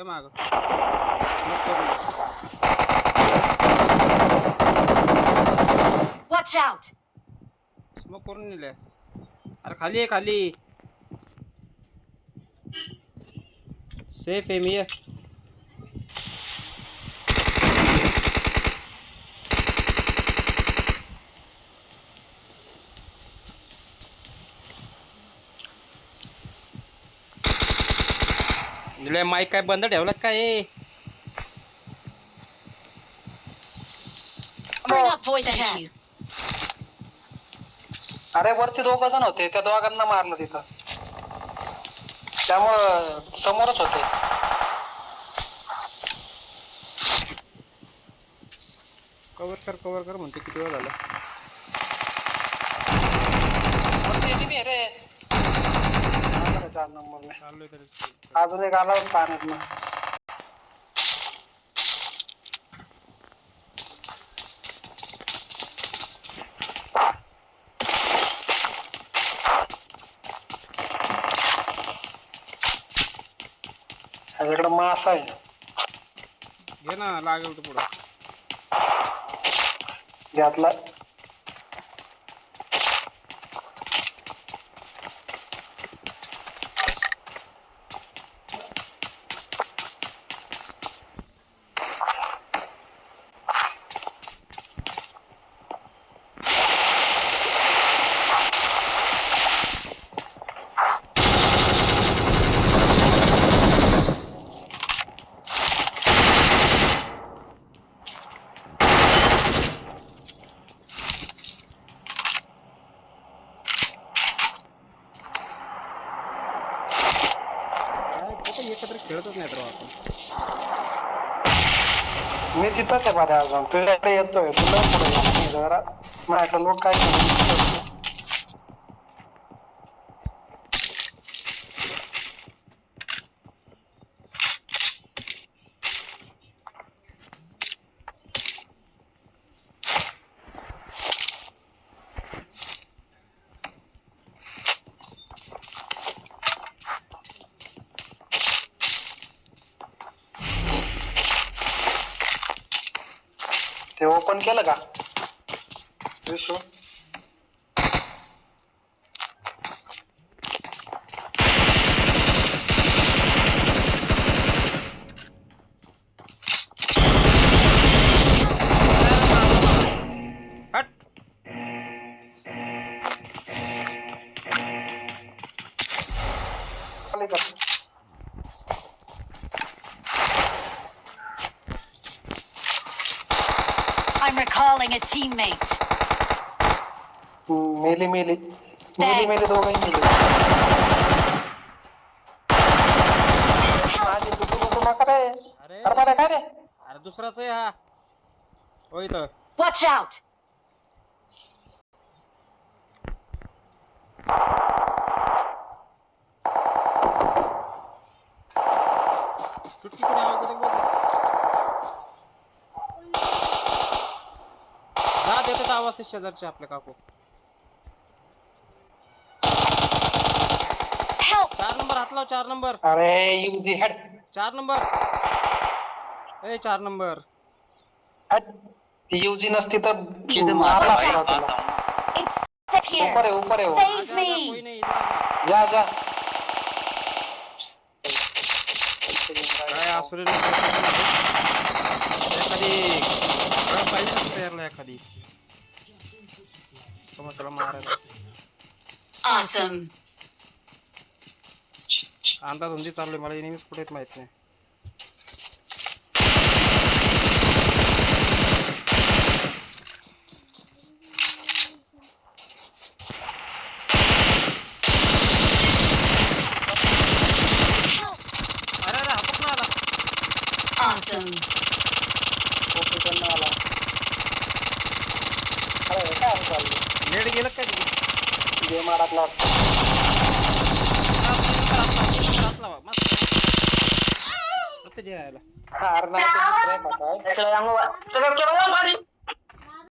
ये माग स्मोक करून Watch out! स्मोक करून नेले. अरे खाली आहे खाली. सेफ आहे मी. दिले माईक काय बंद ठेवला काय? Bring up voice chat. अरे वरती 2 जण होते, त्या दोघांना मारलं तिथं. त्यामुळं समोरच होते. कव्हर कर म्हणते किती वेळ झाला. वरती येते मी रे. 4 नंबरने. चाललोय तरी. अजून एक आला पाण्यात ना. ह्याच्याकडे मासा आहे. घे ना लागेल तर पुढं. घातला. एकत्र खेळतच नाही तर आपण. मी तिथंच आहे माझ्या अजून. तुझ्याकडे येतोय. तुला पुढे जरा माझ्याकडे लोक काय करतात. ते ओपन केलं का विशू? हट. खाली कर. I'm recalling a teammate. मेली दोघंही मेली. माझी तू नका रे. अरे काय रे? अरे दुसराच आहे हा. होय तर. Watch out! चुटकी कोणी आवाज देते बघ. जा देतात आवाज ते शेजारचे आपल्या काकू. Help! 4 नंबर हात लाव. 4 नंबर. अरे युजी हेड. 4 नंबर. ए 4 नंबर. युजी नसती तर मारला असता तुला. It's safe here. ऊपर है वो. Save कोई me! नहीं इधर आ. जा. काय आसुरी एखादी पाहिजे नसतं यारला एखादी. चला मारायला. Awesome. अंदाज म्हणजे चाललोय मला नेहमीच कुठे येत माहित नाही. अरे हा पण आला. Awesome. आला. अरे काय चाललं? नेट गेलं काय तुझं? गेम अडकला. मस्त जे आला. अरे नाही दुसरं आहे का काय?